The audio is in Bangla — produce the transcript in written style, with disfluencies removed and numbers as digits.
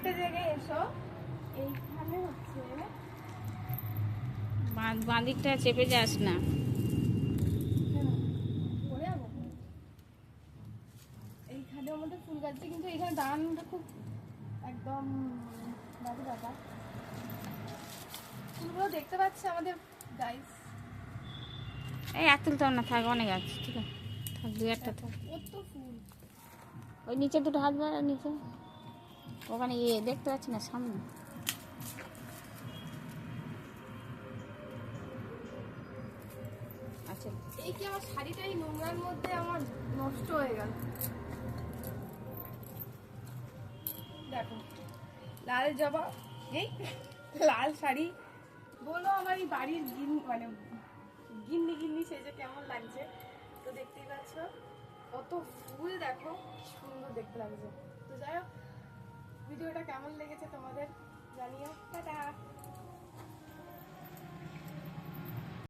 একটা জায়গায় এসো, এইখানে হচ্ছে বাঁদিকটা চেপে যাস না। পড়ে যাবো। এইখানে আমাদের ফুল গাছটা, কিন্তু এখানে দাঁড়ানোটা খুব একদম বাজে ব্যাপার। ফুলগুলো দেখতে পাচ্ছে আমাদের গাইস। এই আর তুলতে না, থাক, অনেক আছে, ঠিক আছে, থাক, দু একটা থাক। কত ফুল! ওই নিচে দুটো হাত বাড়া, নিচে ওখানে দেখতে পাচ্ছি না, সামনে। আচ্ছা, এই কি আমার শাড়িটা এই নোংরার মধ্যে আমার নষ্ট হয়ে গেল। দেখো, লাল জবা, এই লাল শাড়ি, বলো আমার এই বাড়ির মানে গিন্নি গিন্নি সেজে কেমন লাগছে। তো দেখতেই পাচ্ছ কত ফুল, দেখো কি সুন্দর দেখতে লাগছে। তো যাই হোক, ভিডিওটা কেমন লেগেছে তোমাদের জানিও।